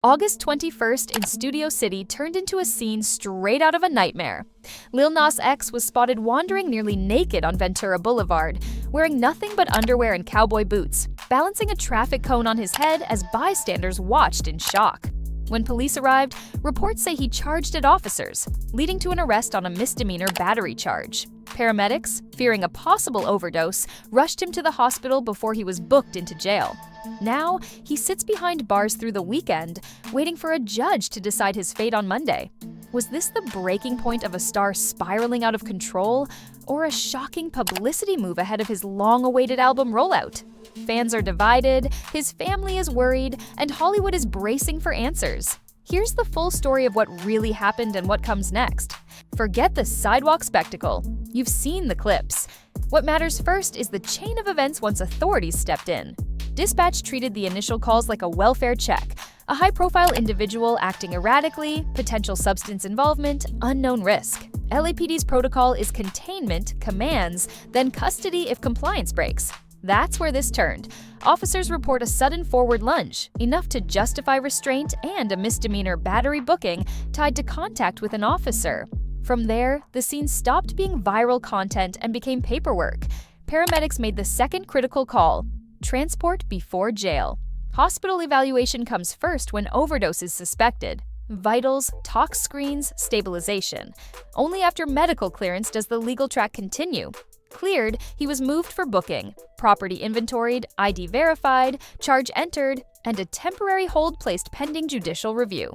August 21st in Studio City turned into a scene straight out of a nightmare. Lil Nas X was spotted wandering nearly naked on Ventura Boulevard, wearing nothing but underwear and cowboy boots, balancing a traffic cone on his head as bystanders watched in shock. When police arrived, reports say he charged at officers, leading to an arrest on a misdemeanor battery charge. Paramedics, fearing a possible overdose, rushed him to the hospital before he was booked into jail. Now, he sits behind bars through the weekend, waiting for a judge to decide his fate on Monday. Was this the breaking point of a star spiraling out of control, or a shocking publicity move ahead of his long-awaited album rollout? Fans are divided, his family is worried, and Hollywood is bracing for answers. Here's the full story of what really happened and what comes next. Forget the sidewalk spectacle. You've seen the clips. What matters first is the chain of events once authorities stepped in. Dispatch treated the initial calls like a welfare check. A high-profile individual acting erratically, potential substance involvement, unknown risk. LAPD's protocol is containment, commands, then custody if compliance breaks. That's where this turned. Officers report a sudden forward lunge, enough to justify restraint and a misdemeanor battery booking tied to contact with an officer. From there, the scene stopped being viral content and became paperwork. Paramedics made the second critical call: transport before jail. Hospital evaluation comes first when overdose is suspected. Vitals, tox screens, stabilization. Only after medical clearance does the legal track continue. Cleared, he was moved for booking, property inventoried, ID verified, charge entered, and a temporary hold placed pending judicial review.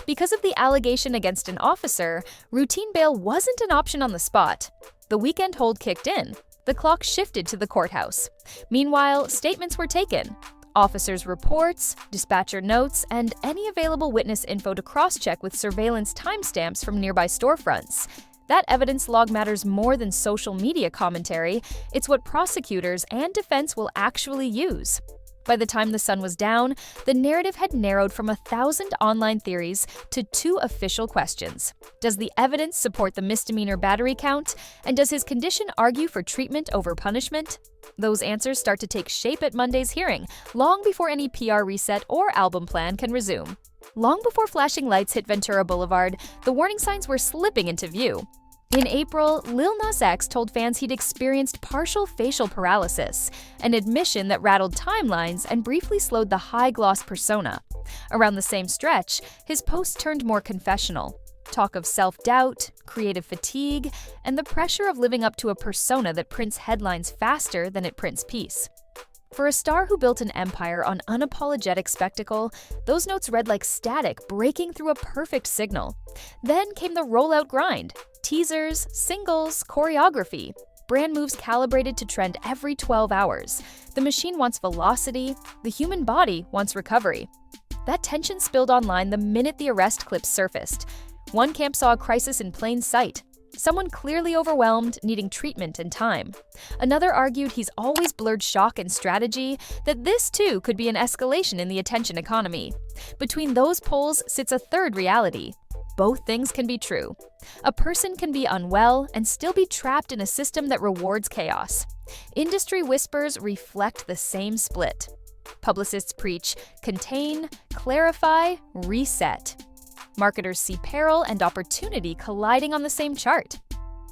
Because of the allegation against an officer, routine bail wasn't an option on the spot. The weekend hold kicked in. The clock shifted to the courthouse. Meanwhile, statements were taken. Officers' reports, dispatcher notes, and any available witness info to cross-check with surveillance timestamps from nearby storefronts. That evidence log matters more than social media commentary. It's what prosecutors and defense will actually use. By the time the sun was down, the narrative had narrowed from 1,000 online theories to 2 official questions. Does the evidence support the misdemeanor battery count? And does his condition argue for treatment over punishment? Those answers start to take shape at Monday's hearing, long before any PR reset or album plan can resume. Long before flashing lights hit Ventura Boulevard, the warning signs were slipping into view. In April, Lil Nas X told fans he'd experienced partial facial paralysis, an admission that rattled timelines and briefly slowed the high-gloss persona. Around the same stretch, his post turned more confessional. Talk of self-doubt, creative fatigue, and the pressure of living up to a persona that prints headlines faster than it prints peace. For a star who built an empire on unapologetic spectacle, those notes read like static breaking through a perfect signal. Then came the rollout grind. Teasers, singles, choreography. Brand moves calibrated to trend every 12 hours. The machine wants velocity, the human body wants recovery. That tension spilled online the minute the arrest clips surfaced. One camp saw a crisis in plain sight. Someone clearly overwhelmed, needing treatment and time. Another argued he's always blurred shock and strategy, that this too could be an escalation in the attention economy. Between those poles sits a third reality. Both things can be true. A person can be unwell and still be trapped in a system that rewards chaos. Industry whispers reflect the same split. Publicists preach contain, clarify, reset. Marketers see peril and opportunity colliding on the same chart.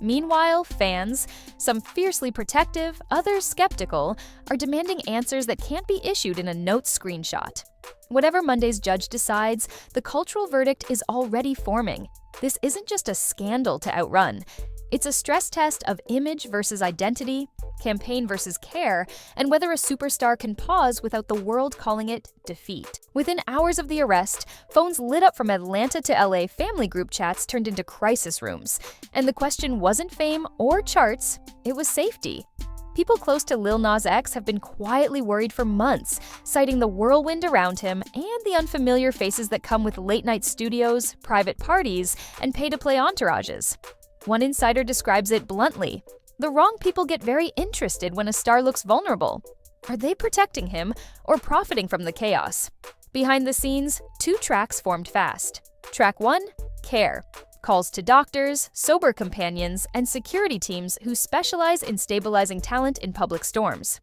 Meanwhile, fans, some fiercely protective, others skeptical, are demanding answers that can't be issued in a notes screenshot. Whatever Monday's judge decides, the cultural verdict is already forming. This isn't just a scandal to outrun. It's a stress test of image versus identity, campaign versus care, and whether a superstar can pause without the world calling it defeat. Within hours of the arrest, phones lit up from Atlanta to LA family group chats turned into crisis rooms. And the question wasn't fame or charts, it was safety. People close to Lil Nas X have been quietly worried for months, citing the whirlwind around him and the unfamiliar faces that come with late-night studios, private parties, and pay-to-play entourages. One insider describes it bluntly: the wrong people get very interested when a star looks vulnerable. Are they protecting him or profiting from the chaos? Behind the scenes, 2 tracks formed fast. Track 1, Care. Calls to doctors, sober companions, and security teams who specialize in stabilizing talent in public storms.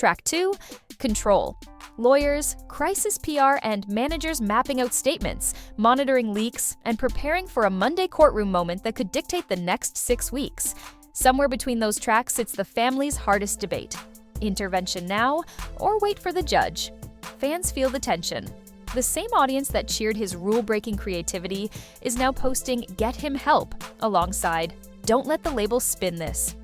Track 2, control. Lawyers, crisis PR, and managers mapping out statements, monitoring leaks, and preparing for a Monday courtroom moment that could dictate the next 6 weeks. Somewhere between those tracks sits the family's hardest debate. Intervention now, or wait for the judge? Fans feel the tension. The same audience that cheered his rule-breaking creativity is now posting "Get him help" alongside "Don't let the label spin this."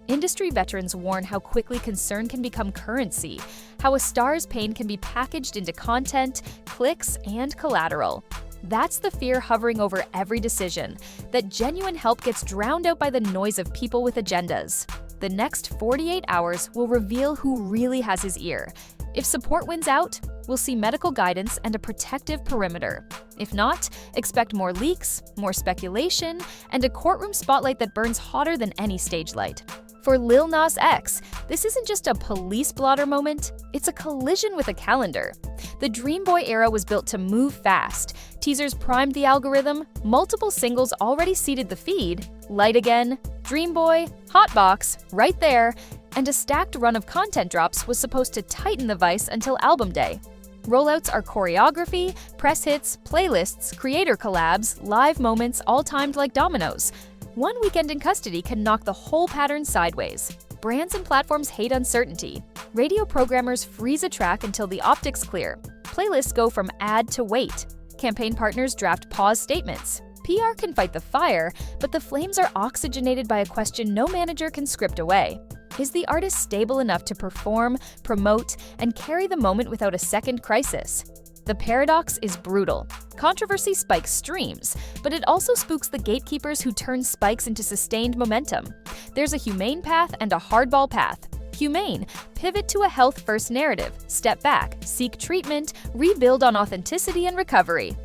Industry veterans warn how quickly concern can become currency, how a star's pain can be packaged into content, clicks, and collateral. That's the fear hovering over every decision, that genuine help gets drowned out by the noise of people with agendas. The next 48 hours will reveal who really has his ear. If support wins out, we'll see medical guidance and a protective perimeter. If not, expect more leaks, more speculation, and a courtroom spotlight that burns hotter than any stage light. For Lil Nas X, this isn't just a police blotter moment, it's a collision with a calendar. The Dreamboy era was built to move fast. Teasers primed the algorithm, multiple singles already seeded the feed, Light Again, Dreamboy, Hotbox, right there, and a stacked run of content drops was supposed to tighten the vice until album day. Rollouts are choreography, press hits, playlists, creator collabs, live moments, all timed like dominoes. One weekend in custody can knock the whole pattern sideways. Brands and platforms hate uncertainty. Radio programmers freeze a track until the optics clear. Playlists go from ad to wait. Campaign partners draft pause statements. PR can fight the fire, but the flames are oxygenated by a question no manager can script away. Is the artist stable enough to perform, promote, and carry the moment without a second crisis? The paradox is brutal. Controversy spikes streams, but it also spooks the gatekeepers who turn spikes into sustained momentum. There's a humane path and a hardball path. Humane, pivot to a health-first narrative, step back, seek treatment, rebuild on authenticity and recovery.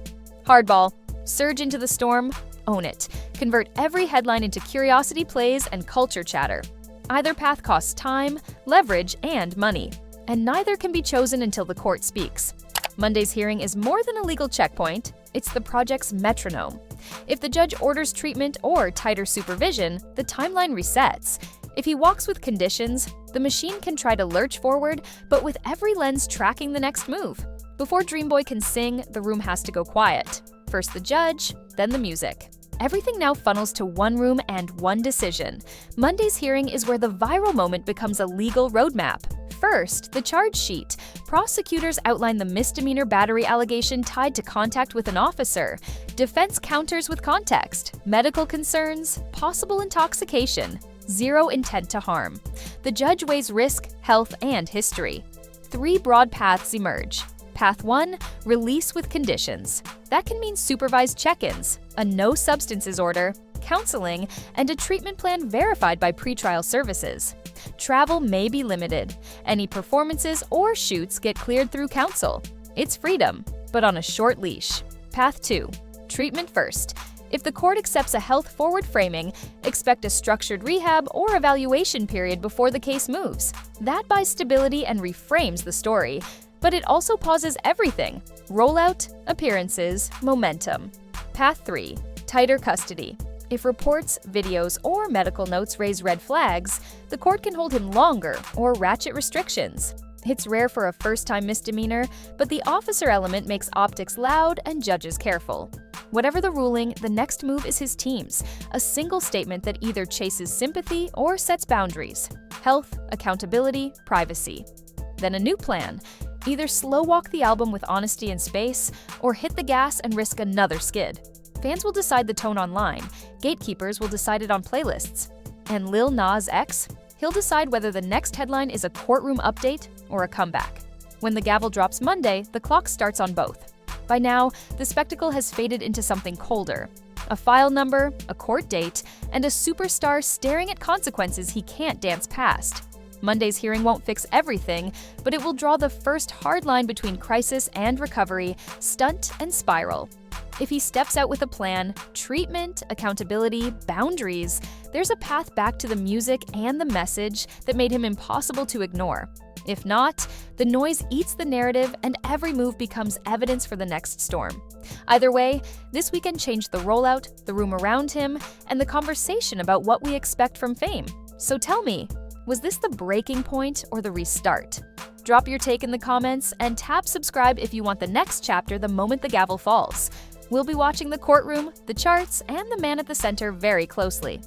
Hardball, surge into the storm, own it. Convert every headline into curiosity plays and culture chatter. Either path costs time, leverage, and money, and neither can be chosen until the court speaks. Monday's hearing is more than a legal checkpoint, it's the project's metronome. If the judge orders treatment or tighter supervision, the timeline resets. If he walks with conditions, the machine can try to lurch forward, but with every lens tracking the next move. Before Dreamboy can sing, the room has to go quiet. First the judge, then the music. Everything now funnels to one room and one decision. Monday's hearing is where the viral moment becomes a legal roadmap. First, the charge sheet. Prosecutors outline the misdemeanor battery allegation tied to contact with an officer. Defense counters with context. Medical concerns, possible intoxication, zero intent to harm. The judge weighs risk, health, and history. 3 broad paths emerge. Path 1, release with conditions. That can mean supervised check-ins, a no substances order, counseling, and a treatment plan verified by pretrial services. Travel may be limited. Any performances or shoots get cleared through counsel. It's freedom, but on a short leash. Path 2, treatment first. If the court accepts a health-forward framing, expect a structured rehab or evaluation period before the case moves. That buys stability and reframes the story. But it also pauses everything: rollout, appearances, momentum. Path 3, tighter custody. If reports, videos, or medical notes raise red flags, the court can hold him longer or ratchet restrictions. It's rare for a first-time misdemeanor, but the officer element makes optics loud and judges careful. Whatever the ruling, the next move is his team's, a single statement that either chases sympathy or sets boundaries: health, accountability, privacy. Then a new plan. Either slow walk the album with honesty and space, or hit the gas and risk another skid. Fans will decide the tone online, gatekeepers will decide it on playlists. And Lil Nas X? He'll decide whether the next headline is a courtroom update or a comeback. When the gavel drops Monday, the clock starts on both. By now, the spectacle has faded into something colder. A file number, a court date, and a superstar staring at consequences he can't dance past. Monday's hearing won't fix everything, but it will draw the first hard line between crisis and recovery, stunt and spiral. If he steps out with a plan, treatment, accountability, boundaries, there's a path back to the music and the message that made him impossible to ignore. If not, the noise eats the narrative and every move becomes evidence for the next storm. Either way, this weekend changed the rollout, the room around him, and the conversation about what we expect from fame. So tell me, was this the breaking point or the restart? Drop your take in the comments and tap subscribe if you want the next chapter the moment the gavel falls. We'll be watching the courtroom, the charts, and the man at the center very closely.